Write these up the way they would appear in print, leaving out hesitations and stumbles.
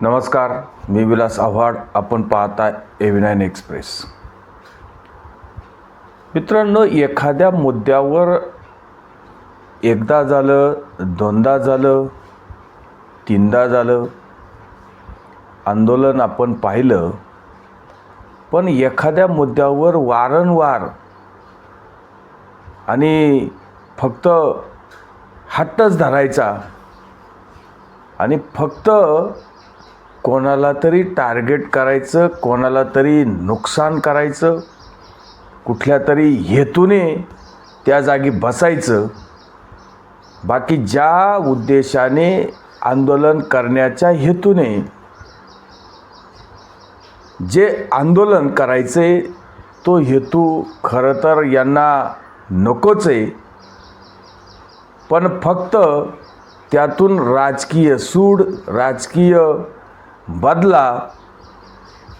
नमस्कार, मी विलास आव्हाड. आपण पाहताय A9 एक्सप्रेस. मित्रांनो, एखाद्या मुद्द्यावर एकदा झालं, दोनदा झालं, तीनदा झालं आंदोलन आपण पाहिलं, पण एखाद्या मुद्द्यावर वारंवार आणि फक्त हट्टच धरायचा आणि फक्त कोणाला तरी टार्गेट करायचं, कोणाला तरी नुकसान करायचं, कुठल्या तरी हेतूने त्या जागी बसायचं. बाकी ज्या उद्देशाने आंदोलन करण्याच्या हेतूने जे आंदोलन करायचे तो हेतू खरं तर यांना नकोच आहे, पण फक्त त्यातून राजकीय सूड, राजकीय बदला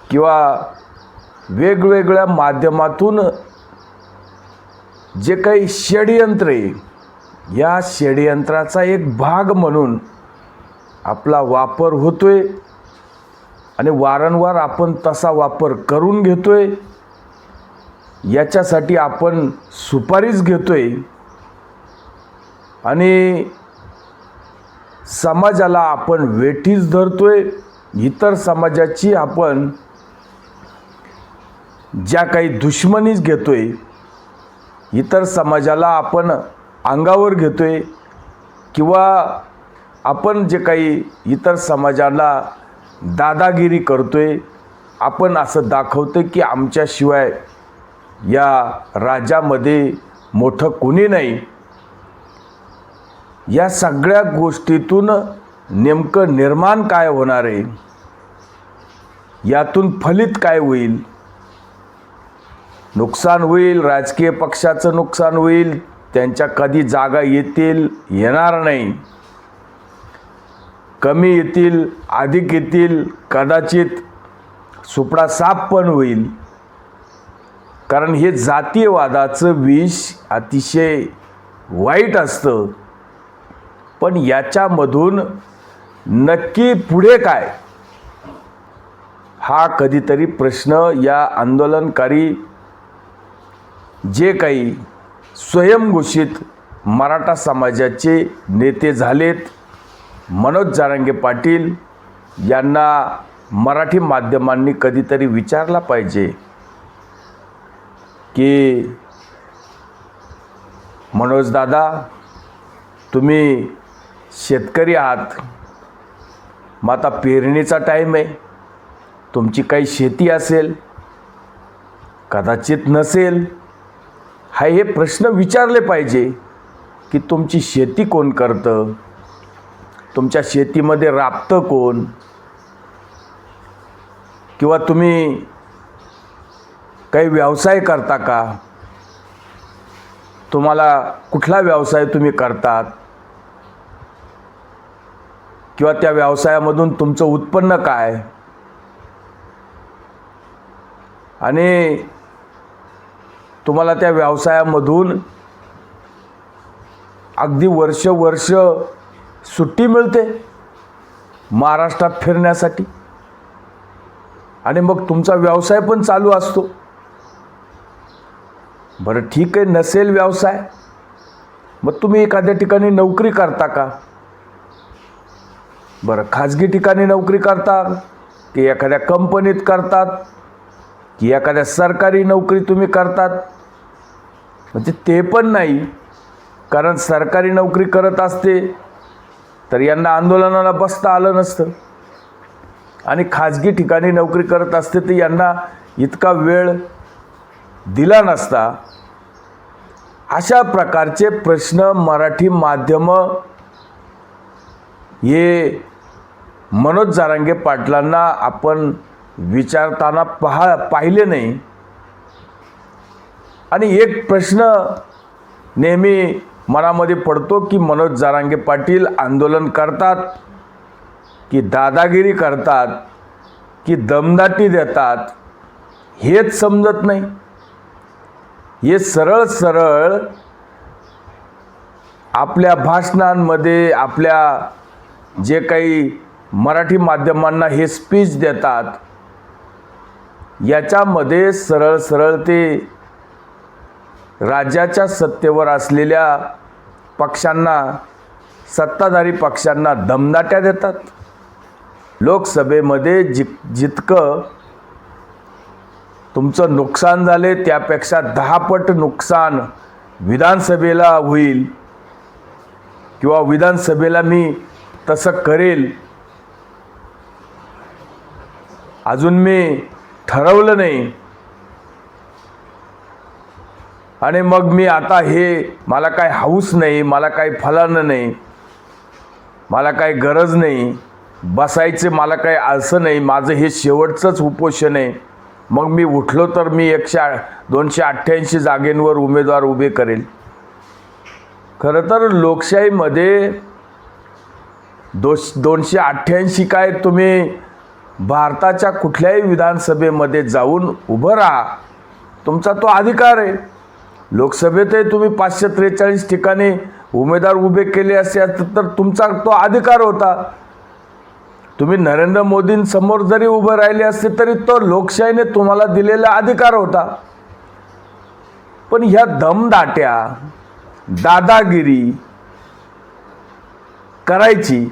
किंवा वेगवेगळ्या माध्यमातून जे काही षड्यंत्र आहे, या षड्यंत्राचा एक भाग म्हणून आपला वापर होतोय आणि वारंवार आपण तसा वापर करून घेतोय. याच्यासाठी आपण सुपारीच घेतोय आणि समाजाला आपण वेठीस धरतोय. इतर समाजाची आपण ज्या काही दुश्मनीच घेतोय, इतर समाजाला आपण अंगावर घेतोय किंवा आपण जे काही इतर समाजाला दादागिरी करतोय, आपण असं दाखवतोय की आमच्याशिवाय या राज्यामध्ये मोठं कोणी नाही. या सगळ्या गोष्टीतून नेमकं निर्माण काय होणार आहे, यातून फलित काय होईल? नुकसान होईल, राजकीय पक्षाचं नुकसान होईल, त्यांच्या कधी जागा येतील, येणार नाही, कमी येतील, अधिक येतील, कदाचित सुपडा साप पण होईल. कारण हे जातीयवादाचं विष अतिशय वाईट असतं. पण याच्यामधून नक्की पुढे काय, हा कधीतरी प्रश्न या आंदोलनकारी जे काही स्वयंघोषित मराठा समाजाचे नेते झालेत, मनोज जरांगे पाटील यांना मराठी माध्यमांनी कधीतरी विचारला पाहिजे की मनोज दादा, तुम्ही शेतकरी आहात, मग आता पेरणीचा टाईम आहे, तुमची काही शेती असेल, कदाचित नसेल, हे प्रश्न विचारले पाहिजे की तुमची शेती कोण करतं, तुमच्या शेतीमध्ये राबतं कोण, किंवा तुम्ही काही व्यवसाय करता का, तुम्हाला कुठला व्यवसाय तुम्ही करतात, किंवा त्या व्यवसायामधून तुमचं उत्पन्न काय, आणि तुम्हाला त्या व्यवसायामधून अगदी वर्ष सुट्टी मिळते महाराष्ट्रात फिरण्यासाठी, आणि मग तुमचा व्यवसाय पण चालू असतो. बरं ठीक आहे, नसेल व्यवसाय, मग तुम्ही एखाद्या ठिकाणी नोकरी करता का? बरं, खाजगी ठिकाणी नोकरी करता की एखाद्या कंपनीत करतात की एखाद्या सरकारी नोकरी तुम्ही करतात? म्हणजे ते पण नाही, कारण सरकारी नोकरी करत असते तर यांना आंदोलनाला बसता आलं नसतं, आणि खाजगी ठिकाणी नोकरी करत असते तर यांना इतका वेळ दिला नसता. अशा प्रकारचे प्रश्न मराठी माध्यमं हे मनोज जरांगे पाटलांना आपण विचारताना पाहिले नाही. आणि एक प्रश्न नेहमी मनामध्ये पडतो की मनोज जरांगे पाटील आंदोलन करतात की दादागिरी करतात की दमदाटी देतात, हेच समजत नाही. हे सरळ सरळ आपल्या भाषणांमध्ये, आपल्या जे काही मराठी माध्यमांना हे स्पीच देतात, याच्यामध्ये सरळ सरळ ते राज्याच्या सत्तेवर असलेल्या पक्षांना, सत्ताधारी पक्षांना दमदाट्या देतात. लोकसभेमध्ये जितकं तुमचं नुकसान झाले त्यापेक्षा 10 पट नुकसान विधानसभेला होईल किंवा विधानसभेला मी तसं करेल, अजून मी ठरवलं नाही आणि मग मी आता हे मला काय हौस नाही, मला काही फलानं नाही, मला काही गरज नाही बसायचे, मला काही आळसं नाही, माझं हे शेवटचंच उपोषण आहे, मग मी उठलो तर मी 288 जागेंवर उमेदवार उभे करेल. खरं तर लोकशाहीमध्ये 288 काय, तुम्ही भारताच्या कुठल्याही विधानसभेमध्ये जाऊन उभं राहा, तुमचा तो अधिकार आहे. लोकसभेतही तुम्ही 543 ठिकाणी उमेदवार उभे केले असते तर तुमचा तो अधिकार होता. तुम्ही नरेंद्र मोदींसमोर जरी उभं राहिले असते तरी तो लोकशाहीने तुम्हाला दिलेला अधिकार होता. पण ह्या दमदाट्या, दादागिरी करायची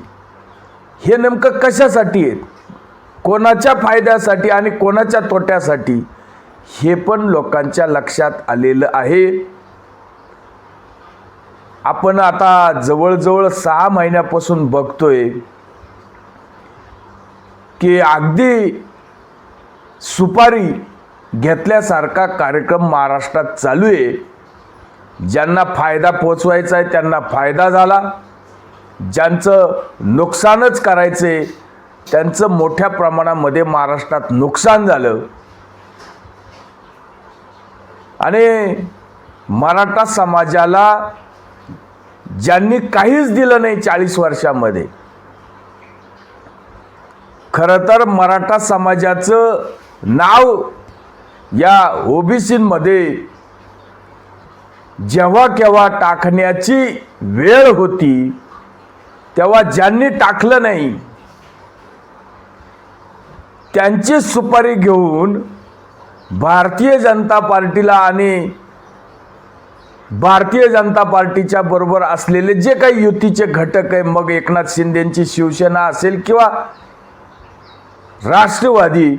हे नेमकं कशासाठी आहेत, कोणाच्या फायद्यासाठी आणि कोणाच्या तोट्यासाठी, हे पण लोकांच्या लक्षात आलेलं आहे. आपण आता जवळजवळ 6 महिन्यापासून बघतोय की अगदी सुपारी घेतल्यासारखा कार्यक्रम महाराष्ट्रात चालू आहे. ज्यांना फायदा पोचवायचा आहे त्यांना फायदा झाला, ज्यांचं नुकसानच करायचे त्यांचं मोठ्या प्रमाणामध्ये महाराष्ट्रात नुकसान झालं. आणि मराठा समाजाला ज्यांनी काहीच दिलं नाही 40 वर्षामध्ये, खरं तर मराठा समाजाचं नाव या ओबीसीमध्ये जेव्हा केव्हा टाकण्याची वेळ होती तेव्हा ज्यांनी टाकलं नाही त्यांची सुपारी घेऊन भारतीय जनता पार्टीला आणि भारतीय जनता पार्टीच्या बरोबर असलेले जे काही युतीचे घटक आहे, मग एकनाथ शिंदेंची शिवसेना असेल किंवा राष्ट्रवादी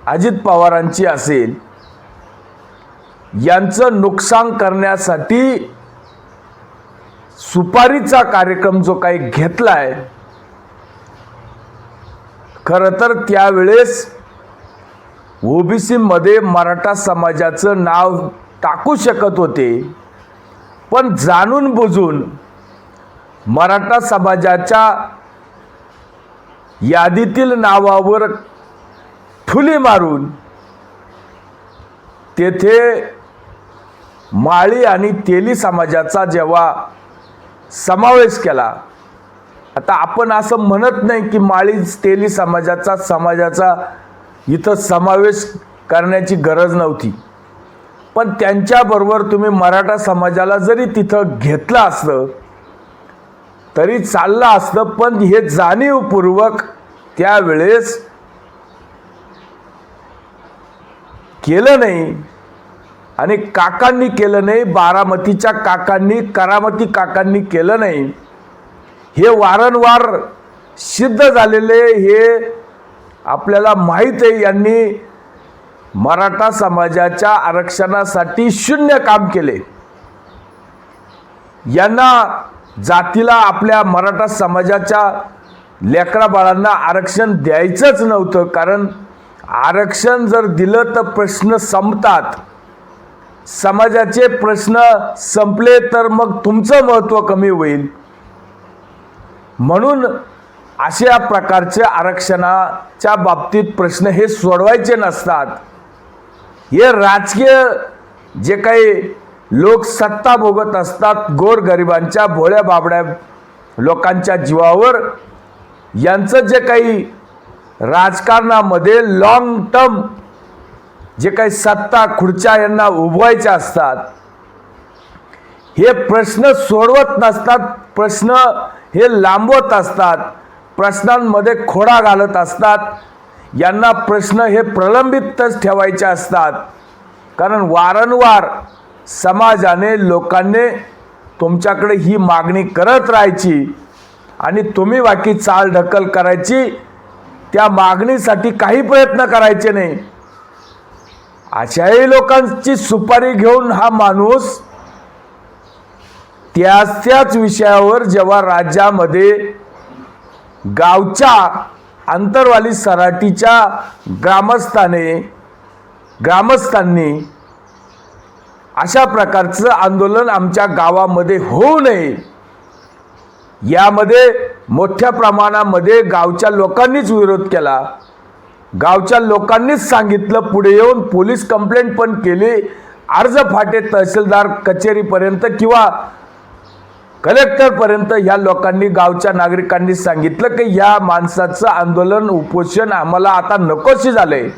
अजित पवारांची असेल, यांचं नुकसान करण्यासाठी सुपारीचा कार्यक्रम जो काही घेतलाय, खरं तर त्यावेळेस ओबीसीमध्ये मराठा समाजाचं नाव टाकू शकत होते, पण जाणून बुजून मराठा समाजाच्या यादीतील नावावर ठुली मारून तेथे माळी आणि तेली समाजाचा जेव्हा समावेश केला, आता आपण असं म्हणत नाही की माळी तेली समाजाचा इथं समावेश करण्याची गरज नव्हती, पण त्यांच्याबरोबर तुम्ही मराठा समाजाला जरी तिथं घेतलं असतं तरी चाललं असतं. पण हे जाणीवपूर्वक त्यावेळेस केलं नाही आणि काकांनी केलं नाही, बारामतीच्या काकांनी, करामती काकांनी केलं नाही. हे वारंवार सिद्ध झालेले हे आपल्याला माहीत आहे. यांनी मराठा समाजाच्या आरक्षणासाठी शून्य काम केले. यांना जातीला आपल्या मराठा समाजाच्या लेकरा बाळांना आरक्षण द्यायचंच नव्हतं, कारण आरक्षण जर दिलं तर प्रश्न संपतात. समाजाचे प्रश्न संपले तर मग तुमचं महत्त्व कमी होईल. म्हणून अशा प्रकारचे आरक्षणाच्या बाबतीत प्रश्न हे सोडवायचे नसतात. हे राजकीय जे काही लोक सत्ता भोगत असतात गोरगरिबांच्या, भोळ्या बाबड्या लोकांच्या जीवावर, यांचं जे काही राजकारणामध्ये लॉंग टर्म जे काही सत्ता खुर्च्या यांना उभवायच्या असतात, हे प्रश्न सोडवत नसतात, प्रश्न हे लांबवत असतात. प्रश्नांमध्ये खोडा घालत असतात. यांना प्रश्न हे प्रलंबितच ठेवायचे असतात. कारण वारंवार समाजाने लोकांनी तुमच्याकडे ही मागणी करत राहायची आणि तुम्ही बाकी चाल ढकल करायची, त्या मागणीसाठी काही प्रयत्न करायचे नाही. अशाही लोकांची सुपारी घेऊन हा माणूस त्याच विषयावर जेव्हा राज्यामध्ये गावच्या अंतरवाली सराटीच्या ग्रामस्थांनी अशा प्रकारचं आंदोलन आमच्या गावामध्ये होऊ नये, यामध्ये मोठ्या प्रमाणामध्ये गावच्या लोकांनीच विरोध केला. गावच्या लोकांनीच सांगितलं, पुढे येऊन पोलीस कंप्लेंट पण केली. अर्ज फाटे तहसीलदार कचेरीपर्यंत किंवा कलेक्टरपर्यंत ह्या लोकांनी, गावच्या नागरिकांनी सांगितलं की या माणसाचं आंदोलन उपोषण आम्हाला आता नकोशी झालंय.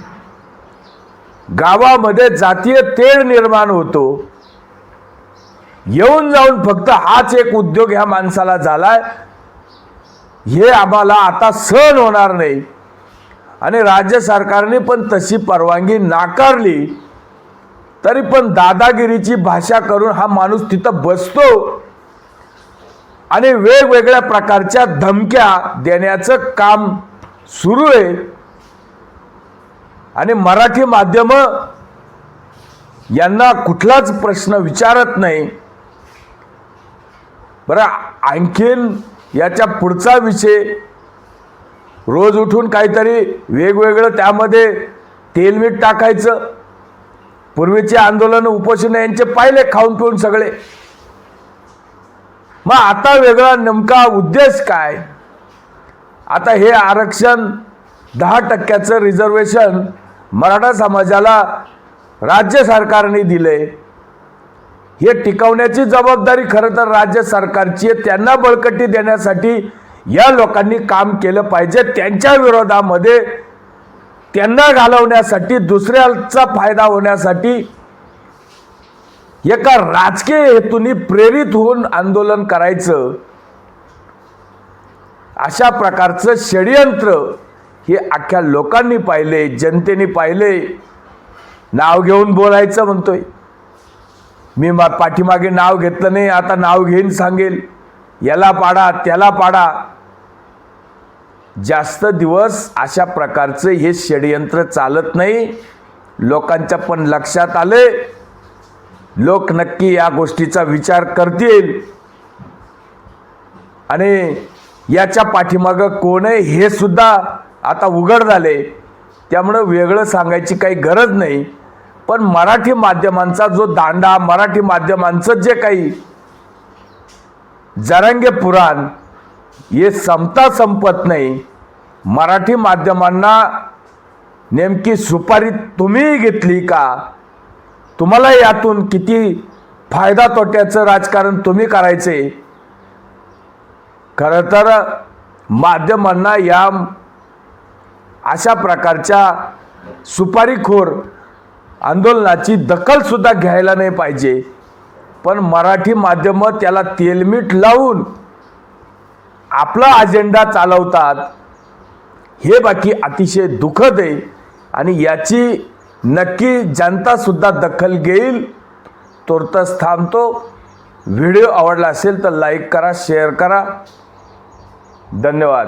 गावामध्ये जातीय तेढ निर्माण होतो. येऊन जाऊन फक्त हाच एक उद्योग ह्या माणसाला झालाय, हे आम्हाला आता सहन होणार नाही. आणि राज्य सरकारने पण तशी परवानगी नाकारली, तरी पण दादागिरीची भाषा करून हा माणूस तिथं बसतो आणि वेगवेगळ्या प्रकारच्या धमक्या देण्याचं काम सुरू आहे. आणि मराठी माध्यम यांना कुठलाच प्रश्न विचारत नाही. बरं, आणखीन याच्या पुढचा विषय, रोज उठून काहीतरी वेगवेगळं त्यामध्ये तेलमीठ टाकायचं. पूर्वीचे आंदोलन उपोषण यांचे पाहिले खाऊन पिऊन सगळे. मग आता वेगळा नेमका उद्देश काय? आता हे आरक्षण 10% रिझर्वेशन मराठा समाजाला राज्य सरकारने दिले, हे टिकवण्याची जबाबदारी खरं तर राज्य सरकारची आहे. त्यांना बळकटी देण्यासाठी या लोकांनी काम केलं पाहिजे. त्यांच्या विरोधामध्ये, त्यांना घालवण्यासाठी, दुसऱ्याचा फायदा होण्यासाठी एका राजकीय हेतूने प्रेरित होऊन आंदोलन करायचं, अशा प्रकारचं षडयंत्र हे अख्ख्या लोकांनी पाहिले, जनतेने पाहिले. नाव घेऊन बोलायचं म्हणतोय मी, पाठीमागे नाव घेतलं नाही, आता नाव घेऊन सांगेल, याला पाडा त्याला पाडा. जास्त दिवस अशा प्रकारचं हे षडयंत्र चालत नाही. लोकांच्या पण लक्षात आले, लोक नक्की या गोष्टीचा विचार करतील आणि याच्या पाठीमागं कोण आहे हे सुद्धा आता उघड झाले. त्यामुळे वेगळं सांगायची काही गरज नाही. पण मराठी माध्यमांचा जो दांडा, मराठी माध्यमांचं जे काही जरांगे पुराण, हे संपत नाही. मराठी माध्यमांना नेमकी सुपारी तुम्ही घेतली का? तुम्हाला यातून किती फायदा तोट्याचं राजकारण तुम्ही करायचे? खरं तर माध्यमांना या अशा प्रकारच्या सुपारीखोर आंदोलनाची दखल सुद्धा घ्यायला नाही पाहिजे. पण मराठी माध्यम त्याला तेलमीठ लावून आपला अजेंडा चालवतात, हे बाकी अतिशय दुःखद आहे. आणि याची नक्की जनता सुद्धा दखल घेईल. तोरतच थांबतो. व्हिडिओ आवडला असेल तर लाईक करा, शेअर करा. धन्यवाद.